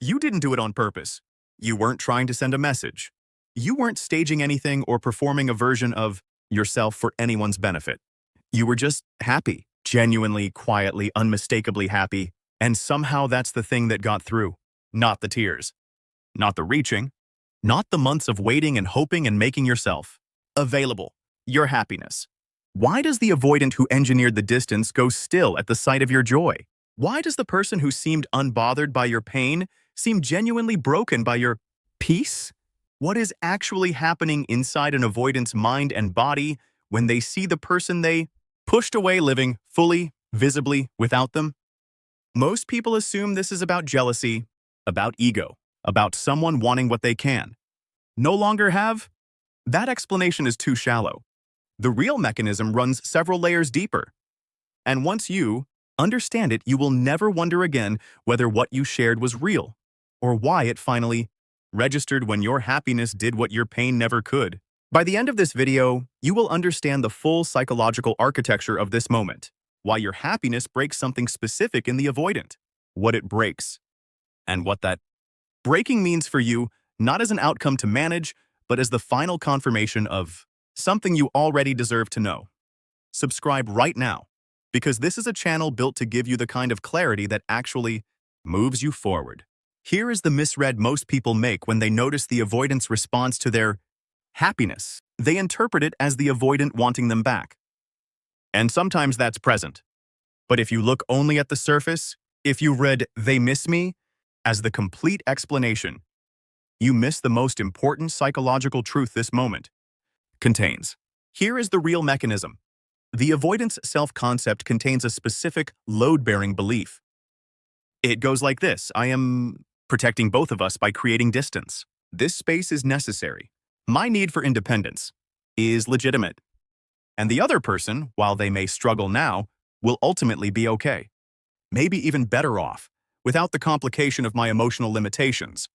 You didn't do it on purpose. You weren't trying to send a message. You weren't staging anything or performing a version of yourself for anyone's benefit. You were just happy, genuinely, quietly, unmistakably happy, and somehow that's the thing that got through. Not the tears, not the reaching, not the months of waiting and hoping and making yourself available, your happiness. Why does the avoidant who engineered the distance go still at the sight of your joy? Why does the person who seemed unbothered by your pain seem genuinely broken by your peace? What is actually happening inside an avoidant's mind and body when they see the person they pushed away living fully, visibly, without them? Most people assume this is about jealousy, about ego, about someone wanting what they can no longer have. That explanation is too shallow. The real mechanism runs several layers deeper. And once you understand it, you will never wonder again whether what you shared was real or why it finally registered when your happiness did what your pain never could. By the end of this video, you will understand the full psychological architecture of this moment, why your happiness breaks something specific in the avoidant, what it breaks, and what that breaking means for you, not as an outcome to manage, but as the final confirmation of something you already deserve to know. Subscribe right now, because this is a channel built to give you the kind of clarity that actually moves you forward. Here is the misread most people make when they notice the avoidant's response to their happiness. They interpret it as the avoidant wanting them back. And sometimes that's present. But if you look only at the surface, if you read "they miss me" as the complete explanation, you miss the most important psychological truth this moment contains. Here is the real mechanism. The avoidance self-concept contains a specific load-bearing belief. It goes like this: I am protecting both of us by creating distance. This space is necessary. My need for independence is legitimate. And the other person, while they may struggle now, will ultimately be okay. Maybe even better off, without the complication of my emotional limitations.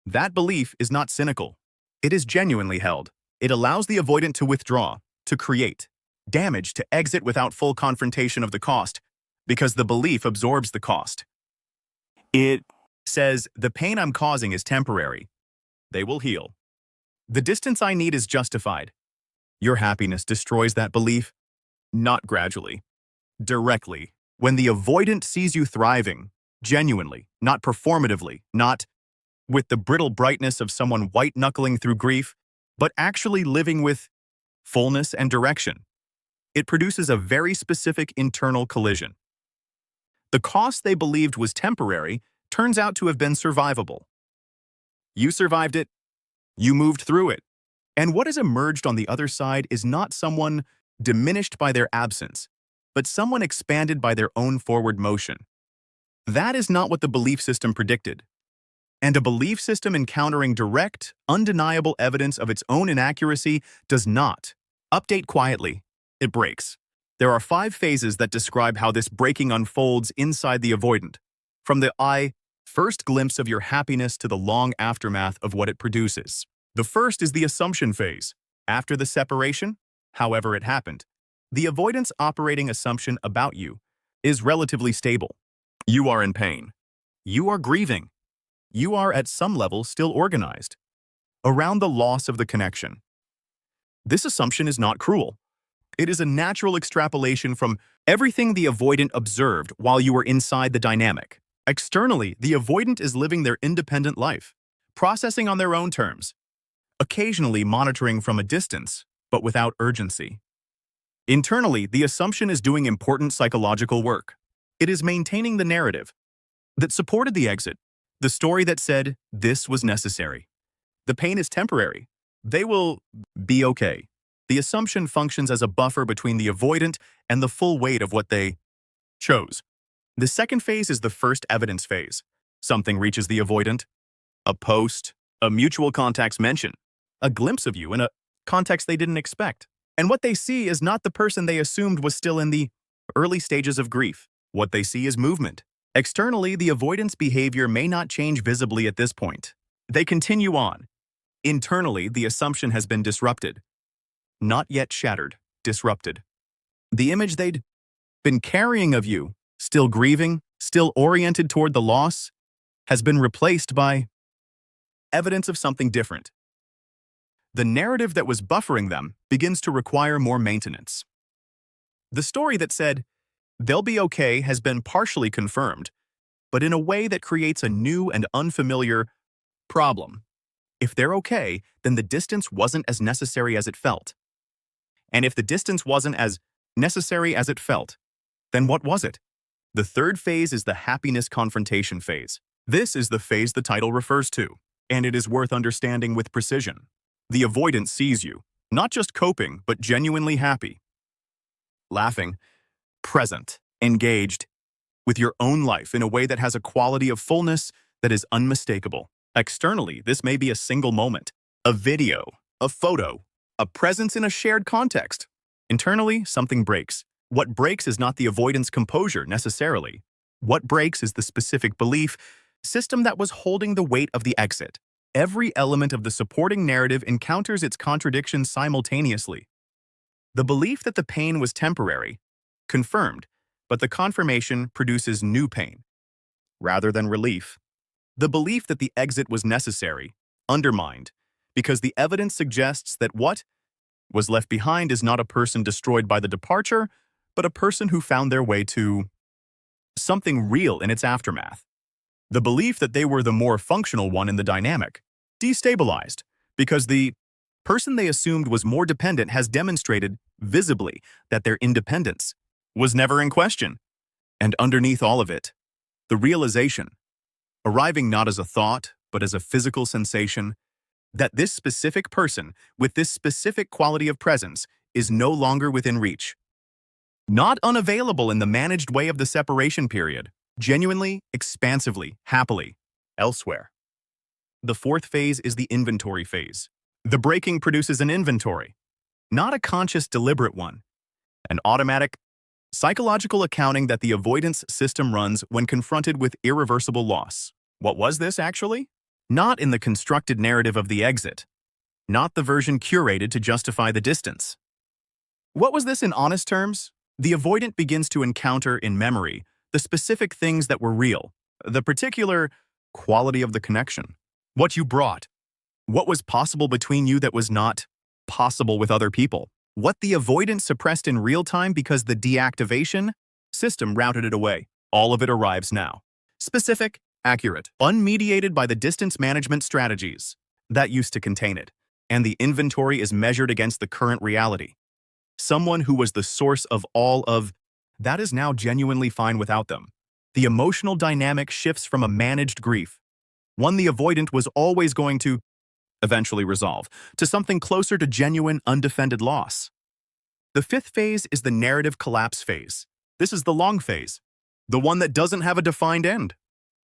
That belief is not cynical. It is genuinely held. It allows the avoidant to withdraw, to create damage, to exit without full confrontation of the cost, because the belief absorbs the cost. It says, the pain I'm causing is temporary. They will heal. The distance I need is justified. Your happiness destroys that belief, not gradually, directly. When the avoidant sees you thriving, genuinely, not performatively, not with the brittle brightness of someone white-knuckling through grief, but actually living with fullness and direction, it produces a very specific internal collision. The cost they believed was temporary turns out to have been survivable. You survived it. You moved through it. And what has emerged on the other side is not someone diminished by their absence, but someone expanded by their own forward motion. That is not what the belief system predicted. And a belief system encountering direct, undeniable evidence of its own inaccuracy does not update quietly. It breaks. There are 5 phases that describe how this breaking unfolds inside the avoidant, from the first glimpse of your happiness to the long aftermath of what it produces. The first is the assumption phase. After the separation, however it happened, the avoidant's operating assumption about you is relatively stable. You are in pain. You are grieving. You are at some level still organized around the loss of the connection. This assumption is not cruel. It is a natural extrapolation from everything the avoidant observed while you were inside the dynamic. Externally, the avoidant is living their independent life, processing on their own terms, occasionally monitoring from a distance, but without urgency. Internally, the assumption is doing important psychological work. It is maintaining the narrative that supported the exit, the story that said this was necessary. The pain is temporary. They will be okay. The assumption functions as a buffer between the avoidant and the full weight of what they chose. The second phase is the first evidence phase. Something reaches the avoidant. A post, a mutual contact's mention, a glimpse of you in a context they didn't expect. And what they see is not the person they assumed was still in the early stages of grief. What they see is movement. Externally, the avoidant's behavior may not change visibly at this point. They continue on. Internally, the assumption has been disrupted. Not yet shattered, disrupted. The image they'd been carrying of you, still grieving, still oriented toward the loss, has been replaced by evidence of something different. The narrative that was buffering them begins to require more maintenance. The story that said, they'll be okay has been partially confirmed, but in a way that creates a new and unfamiliar problem. If they're okay, then the distance wasn't as necessary as it felt. And if the distance wasn't as necessary as it felt, then what was it? The third phase is the happiness confrontation phase. This is the phase the title refers to, and it is worth understanding with precision. The avoidant sees you, not just coping, but genuinely happy. Laughing, present, engaged, with your own life in a way that has a quality of fullness that is unmistakable. Externally, this may be a single moment, a video, a photo, a presence in a shared context. Internally, something breaks. What breaks is not the avoidance composure necessarily. What breaks is the specific belief system that was holding the weight of the exit. Every element of the supporting narrative encounters its contradictions simultaneously. The belief that the pain was temporary, confirmed, but the confirmation produces new pain, rather than relief. The belief that the exit was necessary, undermined, because the evidence suggests that what was left behind is not a person destroyed by the departure, but a person who found their way to something real in its aftermath. The belief that they were the more functional one in the dynamic, destabilized, because the person they assumed was more dependent has demonstrated, visibly, that their independence was never in question. And underneath all of it, the realization, arriving not as a thought, but as a physical sensation, that this specific person, with this specific quality of presence, is no longer within reach. Not unavailable in the managed way of the separation period, genuinely, expansively, happily, elsewhere. The fourth phase is the inventory phase. The breaking produces an inventory, not a conscious, deliberate one, an automatic, psychological accounting that the avoidance system runs when confronted with irreversible loss. What was this, actually? Not in the constructed narrative of the exit, not the version curated to justify the distance. What was this in honest terms? The avoidant begins to encounter in memory the specific things that were real, the particular quality of the connection, what you brought, what was possible between you that was not possible with other people, what the avoidant suppressed in real time because the deactivation system routed it away. All of it arrives now. Specific, accurate, unmediated by the distance management strategies that used to contain it, and the inventory is measured against the current reality. Someone who was the source of all of that is now genuinely fine without them. The emotional dynamic shifts from a managed grief, one the avoidant was always going to eventually resolve, to something closer to genuine, undefended loss. The fifth phase is the narrative collapse phase. This is the long phase, the one that doesn't have a defined end.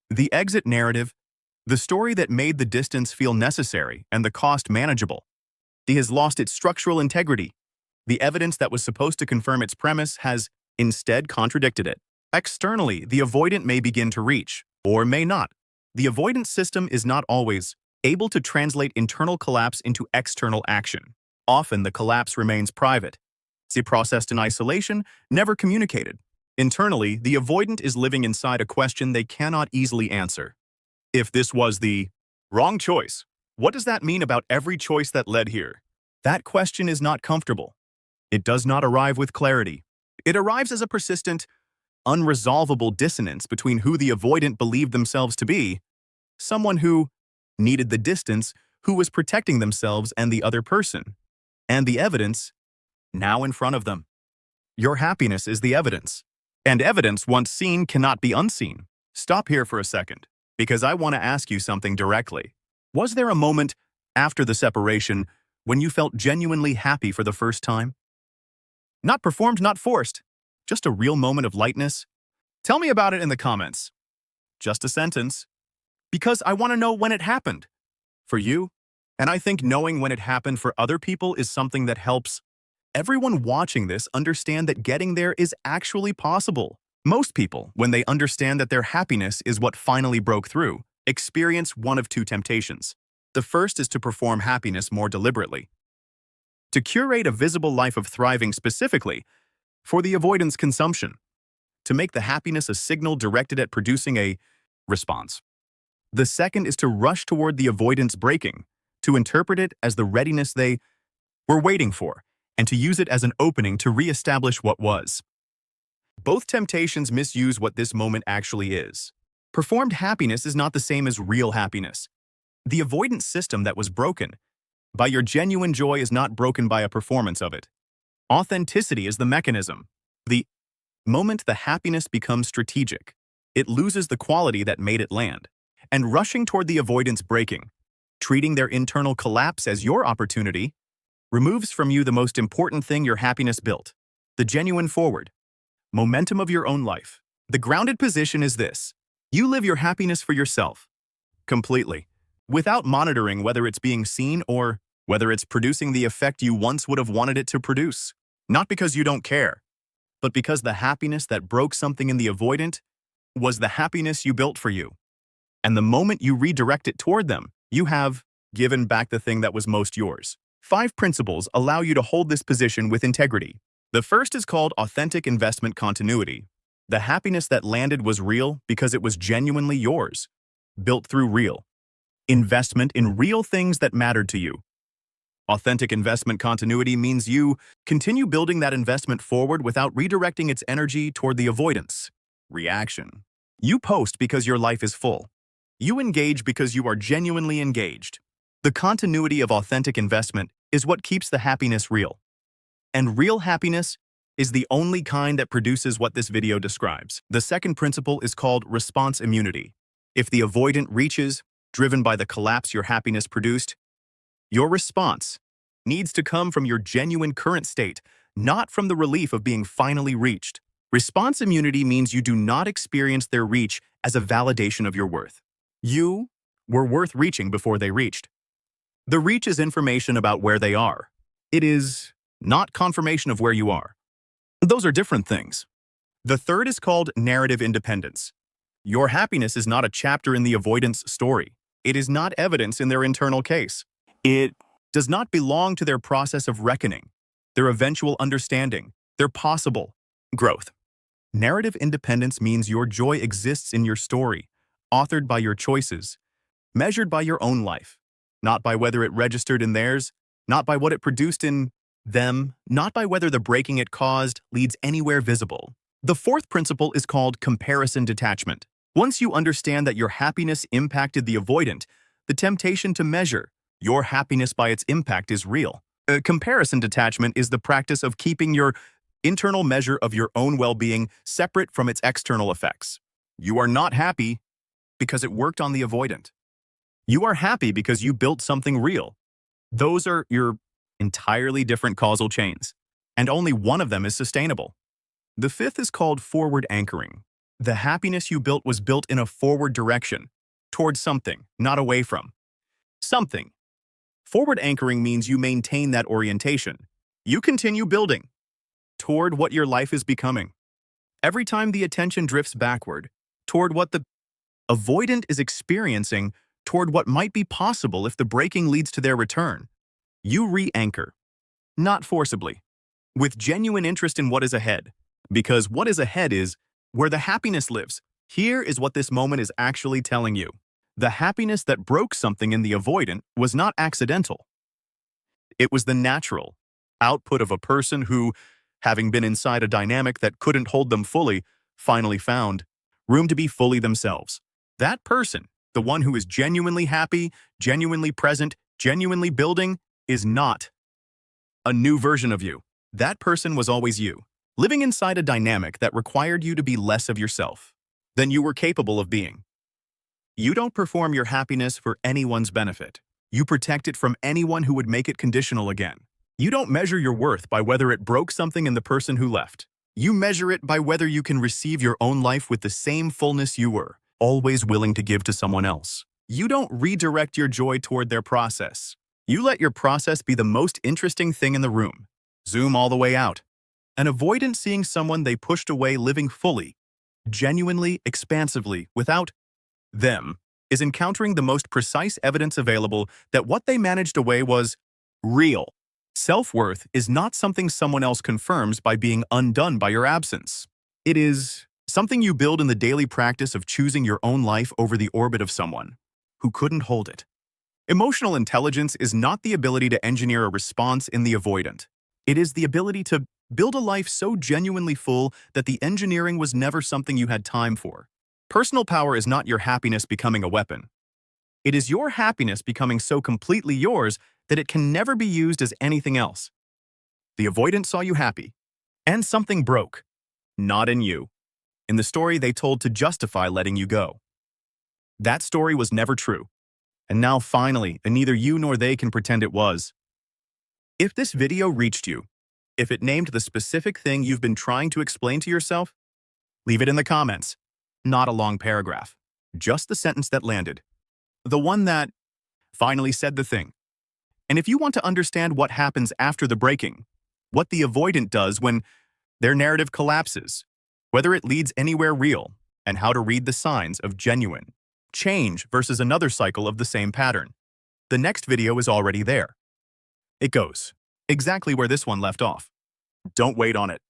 The exit narrative, the story that made the distance feel necessary and the cost manageable. It has lost its structural integrity. The evidence that was supposed to confirm its premise has instead contradicted it. Externally, the avoidant may begin to reach, or may not. The avoidance system is not always able to translate internal collapse into external action. Often, the collapse remains private. It's processed in isolation, never communicated. Internally, the avoidant is living inside a question they cannot easily answer. If this was the wrong choice, what does that mean about every choice that led here? That question is not comfortable. It does not arrive with clarity. It arrives as a persistent, unresolvable dissonance between who the avoidant believed themselves to be, someone who needed the distance, who was protecting themselves and the other person, and the evidence now in front of them. Your happiness is the evidence, and evidence once seen cannot be unseen. Stop here for a second, because I want to ask you something directly. Was there a moment after the separation when you felt genuinely happy for the first time? Not performed, not forced, just a real moment of lightness? Tell me about it in the comments. Just a sentence. Because I want to know when it happened. For you. And I think knowing when it happened for other people is something that helps everyone watching this understand that getting there is actually possible. Most people, when they understand that their happiness is what finally broke through, experience one of two temptations. The first is to perform happiness more deliberately. To curate a visible life of thriving specifically for the avoidance consumption. To make the happiness a signal directed at producing a response. The second is to rush toward the avoidance breaking, to interpret it as the readiness they were waiting for, and to use it as an opening to reestablish what was. Both temptations misuse what this moment actually is. Performed happiness is not the same as real happiness. The avoidance system that was broken by your genuine joy is not broken by a performance of it. Authenticity is the mechanism. The moment the happiness becomes strategic, it loses the quality that made it land. And rushing toward the avoidance breaking, treating their internal collapse as your opportunity, removes from you the most important thing your happiness built, the genuine forward momentum of your own life. The grounded position is this: you live your happiness for yourself, completely, without monitoring whether it's being seen or whether it's producing the effect you once would have wanted it to produce. Not because you don't care, but because the happiness that broke something in the avoidant was the happiness you built for you. And the moment you redirect it toward them, you have given back the thing that was most yours. 5 principles allow you to hold this position with integrity. The first is called authentic investment continuity. The happiness that landed was real because it was genuinely yours, built through real investment in real things that mattered to you. Authentic investment continuity means you continue building that investment forward without redirecting its energy toward the avoidance reaction. You post because your life is full. You engage because you are genuinely engaged. The continuity of authentic investment is what keeps the happiness real. And real happiness is the only kind that produces what this video describes. The second principle is called response immunity. If the avoidant reaches, driven by the collapse your happiness produced, your response needs to come from your genuine current state, not from the relief of being finally reached. Response immunity means you do not experience their reach as a validation of your worth. You were worth reaching before they reached. The reach is information about where they are. It is not confirmation of where you are. Those are different things. The third is called narrative independence. Your happiness is not a chapter in the avoidance story. It is not evidence in their internal case. It does not belong to their process of reckoning, their eventual understanding, their possible growth. Narrative independence means your joy exists in your story, authored by your choices, measured by your own life, not by whether it registered in theirs, not by what it produced in them, not by whether the breaking it caused leads anywhere visible. The fourth principle is called comparison detachment. Once you understand that your happiness impacted the avoidant, the temptation to measure your happiness by its impact is real. Comparison detachment is the practice of keeping your internal measure of your own well-being separate from its external effects. You are not happy because it worked on the avoidant. You are happy because you built something real. Those are your entirely different causal chains, and only one of them is sustainable. The fifth is called forward anchoring. The happiness you built was built in a forward direction, towards something, not away from something. Forward anchoring means you maintain that orientation. You continue building toward what your life is becoming. Every time the attention drifts backward, toward what the avoidant is experiencing, toward what might be possible if the breaking leads to their return, you re-anchor, not forcibly, with genuine interest in what is ahead, because what is ahead is where the happiness lives. Here is what this moment is actually telling you. The happiness that broke something in the avoidant was not accidental. It was the natural output of a person who, having been inside a dynamic that couldn't hold them fully, finally found room to be fully themselves. That person, the one who is genuinely happy, genuinely present, genuinely building, is not a new version of you. That person was always you, living inside a dynamic that required you to be less of yourself than you were capable of being. You don't perform your happiness for anyone's benefit. You protect it from anyone who would make it conditional again. You don't measure your worth by whether it broke something in the person who left. You measure it by whether you can receive your own life with the same fullness you were, always willing to give to someone else. You don't redirect your joy toward their process. You let your process be the most interesting thing in the room. Zoom all the way out. An avoidant seeing someone they pushed away living fully, genuinely, expansively, without them, is encountering the most precise evidence available that what they managed away was real. Self-worth is not something someone else confirms by being undone by your absence. It is something you build in the daily practice of choosing your own life over the orbit of someone. who couldn't hold it. Emotional intelligence is not the ability to engineer a response in the avoidant. It is the ability to build a life so genuinely full that the engineering was never something you had time for. Personal power is not your happiness becoming a weapon. It is your happiness becoming so completely yours that it can never be used as anything else. The avoidant saw you happy, and something broke. Not in you. In the story they told to justify letting you go. That story was never true. And now finally, neither you nor they can pretend it was. If this video reached you, if it named the specific thing you've been trying to explain to yourself, leave it in the comments. Not a long paragraph. Just the sentence that landed. The one that finally said the thing. And if you want to understand what happens after the breaking, what the avoidant does when their narrative collapses, whether it leads anywhere real, and how to read the signs of genuine change versus another cycle of the same pattern, the next video is already there. It goes exactly where this one left off. Don't wait on it.